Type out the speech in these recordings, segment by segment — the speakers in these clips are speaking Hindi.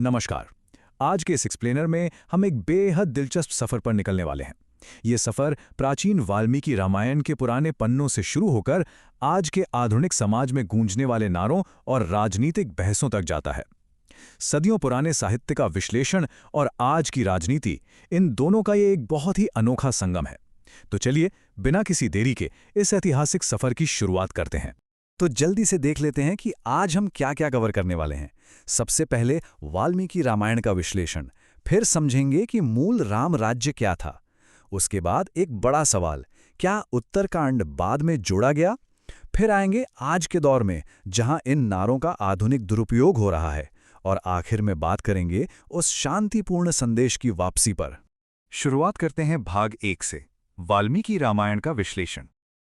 नमस्कार। आज के इस एक्सप्लेनर में हम एक बेहद दिलचस्प सफर पर निकलने वाले हैं। ये सफर प्राचीन वाल्मीकि रामायण के पुराने पन्नों से शुरू होकर आज के आधुनिक समाज में गूंजने वाले नारों और राजनीतिक बहसों तक जाता है। सदियों पुराने साहित्य का विश्लेषण और आज की राजनीति, इन दोनों का ये एक बहुत ही अनोखा संगम है। तो चलिए, बिना किसी देरी के इस ऐतिहासिक सफर की शुरुआत करते हैं। तो जल्दी से देख लेते हैं कि आज हम क्या क्या कवर करने वाले हैं। सबसे पहले वाल्मीकि रामायण का विश्लेषण, फिर समझेंगे कि मूल राम राज्य क्या था। उसके बाद एक बड़ा सवाल, क्या उत्तरकांड बाद में जोड़ा गया। फिर आएंगे आज के दौर में जहां इन नारों का आधुनिक दुरुपयोग हो रहा है, और आखिर में बात करेंगे उस शांतिपूर्ण संदेश की वापसी पर। शुरुआत करते हैं भाग 1 से, वाल्मीकि रामायण का विश्लेषण।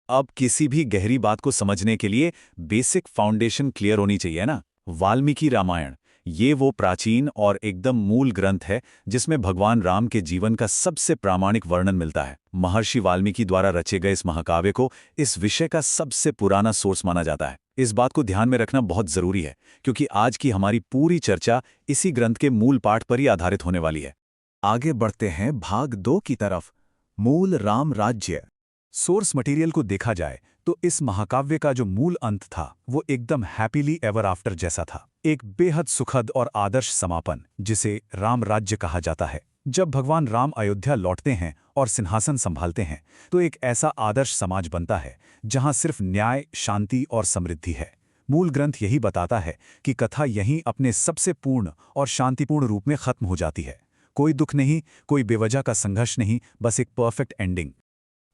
अब किसी भी गहरी बात को समझने के लिए बेसिक फाउंडेशन क्लियर होनी चाहिए ना। वाल्मीकि रामायण ये वो प्राचीन और एकदम मूल ग्रंथ है जिसमें भगवान राम के जीवन का सबसे प्रामाणिक वर्णन मिलता है। महर्षि वाल्मीकि द्वारा रचे गए इस महाकाव्य को इस विषय का सबसे पुराना सोर्स माना जाता है। इस बात को ध्यान में रखना बहुत जरूरी है, क्योंकि आज की हमारी पूरी चर्चा इसी ग्रंथ के मूल पाठ पर ही आधारित होने वाली है। आगे बढ़ते हैं भाग 2 की तरफ, मूल राम राज्य। सोर्स मटेरियल को देखा जाए तो इस महाकाव्य का जो मूल अंत था वो एकदम हैप्पीली एवर आफ्टर जैसा था, एक बेहद सुखद और आदर्श समापन जिसे राम राज्य कहा जाता है। जब भगवान राम अयोध्या लौटते हैं और सिंहासन संभालते हैं तो एक ऐसा आदर्श समाज बनता है जहां सिर्फ न्याय, शांति और समृद्धि है। मूल ग्रंथ यही बताता है कि कथा यहीं अपने सबसे पूर्ण और शांतिपूर्ण रूप में खत्म हो जाती है। कोई दुख नहीं, कोई बेवजह का संघर्ष नहीं, बस एक परफेक्ट एंडिंग।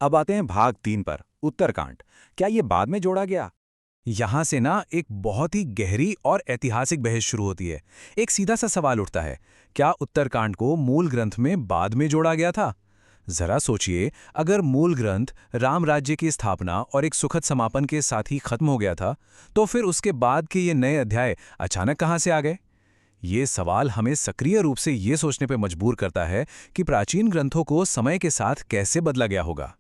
अब आते हैं भाग 3 पर, उत्तरकांड। क्या ये बाद में जोड़ा गया? यहां से ना एक बहुत ही गहरी और ऐतिहासिक बहस शुरू होती है। एक सीधा सा सवाल उठता है, क्या उत्तरकांड को मूल ग्रंथ में बाद में जोड़ा गया था? जरा सोचिए, अगर मूल ग्रंथ राम राज्य की स्थापना और एक सुखद समापन के साथ ही खत्म हो गया था, तो फिर उसके बाद के ये नए अध्याय अचानक कहां से आ गए? ये सवाल हमें सक्रिय रूप से ये सोचने पर मजबूर करता है कि प्राचीन ग्रंथों को समय के साथ कैसे बदला गया होगा।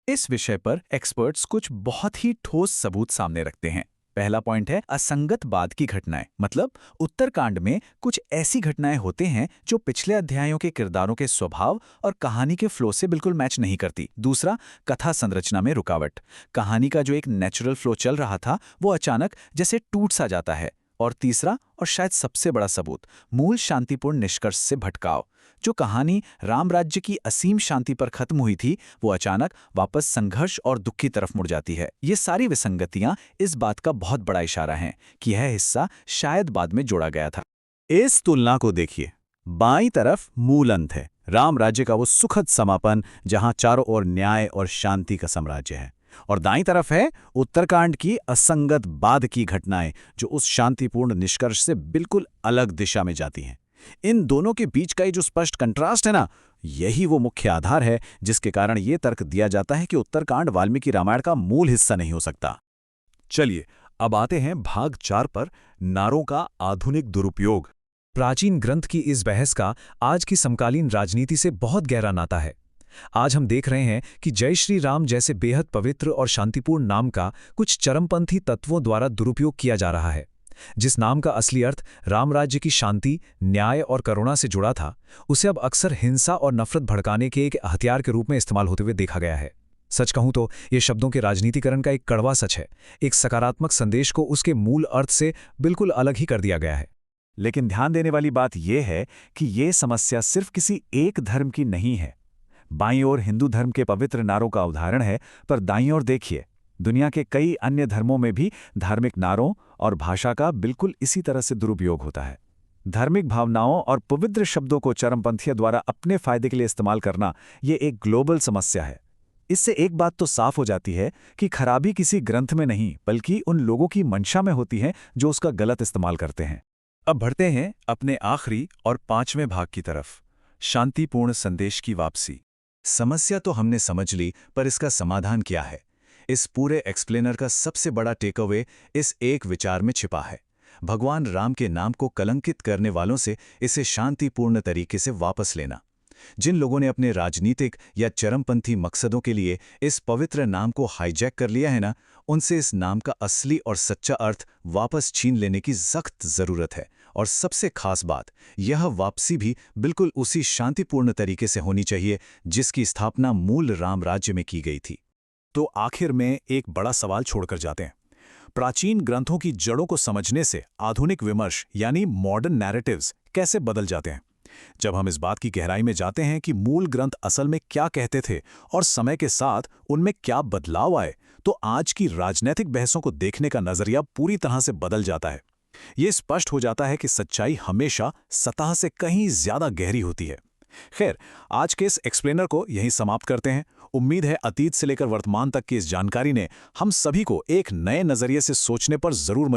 इस विषय पर एक्सपर्ट्स कुछ बहुत ही ठोस सबूत सामने रखते हैं। पहला पॉइंट है असंगतवाद की घटनाएं, मतलब उत्तरकांड में कुछ ऐसी घटनाएं होते हैं जो पिछले अध्यायों के किरदारों के स्वभाव और कहानी के फ्लो से बिल्कुल मैच नहीं करती। दूसरा, कथा संरचना में रुकावट। कहानी का जो एक नेचुरल फ्लो चल रहा था वो अचानक जैसे टूट सा जाता है। और तीसरा, और शायद सबसे बड़ा सबूत, मूल शांतिपूर्ण निष्कर्ष से भटकाव। जो कहानी राम राज्य की असीम शांति पर खत्म हुई थी वो अचानक वापस संघर्ष और दुख की तरफ मुड़ जाती है। ये सारी विसंगतियां इस बात का बहुत बड़ा इशारा हैं कि यह हिस्सा शायद बाद में जोड़ा गया था। इस तुलना को देखिए, बाईं तरफ मूल अंत है, राम राज्य का वो सुखद समापन जहां चारों ओर न्याय और शांति का साम्राज्य है, और दाईं तरफ है उत्तरकांड की असंगत बाद की घटनाएं जो उस शांतिपूर्ण निष्कर्ष से बिल्कुल अलग दिशा में जाती हैं। इन दोनों के बीच का ये जो स्पष्ट कंट्रास्ट है ना, यही वो मुख्य आधार है जिसके कारण ये तर्क दिया जाता है कि उत्तरकांड वाल्मीकि रामायण का मूल हिस्सा नहीं हो सकता। चलिए, अब आते हैं भाग 4 पर, नारों का आधुनिक दुरुपयोग। प्राचीन ग्रंथ की इस बहस का आज की समकालीन राजनीति से बहुत गहरा नाता है। आज हम देख रहे हैं कि जय श्री राम जैसे बेहद पवित्र और शांतिपूर्ण नाम का कुछ चरमपंथी तत्वों द्वारा दुरुपयोग किया जा रहा है। जिस नाम का असली अर्थ राम राज्य की शांति, न्याय और करुणा से जुड़ा था, उसे अब अक्सर हिंसा और नफरत भड़काने के एक हथियार के रूप में इस्तेमाल होते हुए देखा गया है। सच कहूं तो ये शब्दों के राजनीतिकरण का एक कड़वा सच है। एक सकारात्मक संदेश को उसके मूल अर्थ से बिल्कुल अलग ही कर दिया गया है। लेकिन ध्यान देने वाली बात यह है कि ये समस्या सिर्फ किसी एक धर्म की नहीं है। बाईं ओर हिंदू धर्म के पवित्र नारों का उदाहरण है, पर दाईं ओर देखिए, दुनिया के कई अन्य धर्मों में भी धार्मिक नारों और भाषा का बिल्कुल इसी तरह से दुरुपयोग होता है। धार्मिक भावनाओं और पवित्र शब्दों को चरमपंथियों द्वारा अपने फायदे के लिए इस्तेमाल करना, ये एक ग्लोबल समस्या है। इससे एक बात तो साफ हो जाती है कि खराबी किसी ग्रंथ में नहीं, बल्कि उन लोगों की मंशा में होती है जो उसका गलत इस्तेमाल करते हैं। अब बढ़ते हैं अपने आखिरी और 5वें भाग की तरफ, शांतिपूर्ण संदेश की वापसी। समस्या तो हमने समझ ली, पर इसका समाधान क्या है? इस पूरे एक्सप्लेनर का सबसे बड़ा टेकअवे इस एक विचार में छिपा है। भगवान राम के नाम को कलंकित करने वालों से इसे शांतिपूर्ण तरीके से वापस लेना। जिन लोगों ने अपने राजनीतिक या चरमपंथी मकसदों के लिए इस पवित्र नाम को हाईजैक कर लिया है ना, उनसे इस नाम का असली और सच्चा अर्थ वापस छीन लेने की सख्त जरूरत है। और सबसे खास बात, यह वापसी भी बिल्कुल उसी शांतिपूर्ण तरीके से होनी चाहिए जिसकी स्थापना मूल राम राज्य में की गई थी। तो आखिर में एक बड़ा सवाल छोड़कर जाते हैं। प्राचीन ग्रंथों की जड़ों को समझने से आधुनिक विमर्श यानी मॉडर्न नैरेटिव्स कैसे बदल जाते हैं? जब हम इस बात की गहराई में जाते हैं कि मूल ग्रंथ असल में क्या कहते थे और समय के साथ उनमें क्या बदलाव आए, तो आज की राजनीतिक बहसों को देखने का नजरिया पूरी तरह से बदल जाता है। ये स्पष्ट हो जाता है कि सच्चाई हमेशा सतह से कहीं ज्यादा गहरी होती है। खैर, आज के इस एक्सप्लेनर को यहीं समाप्त करते हैं। उम्मीद है अतीत से लेकर वर्तमान तक की इस जानकारी ने हम सभी को एक नए नजरिए से सोचने पर जरूर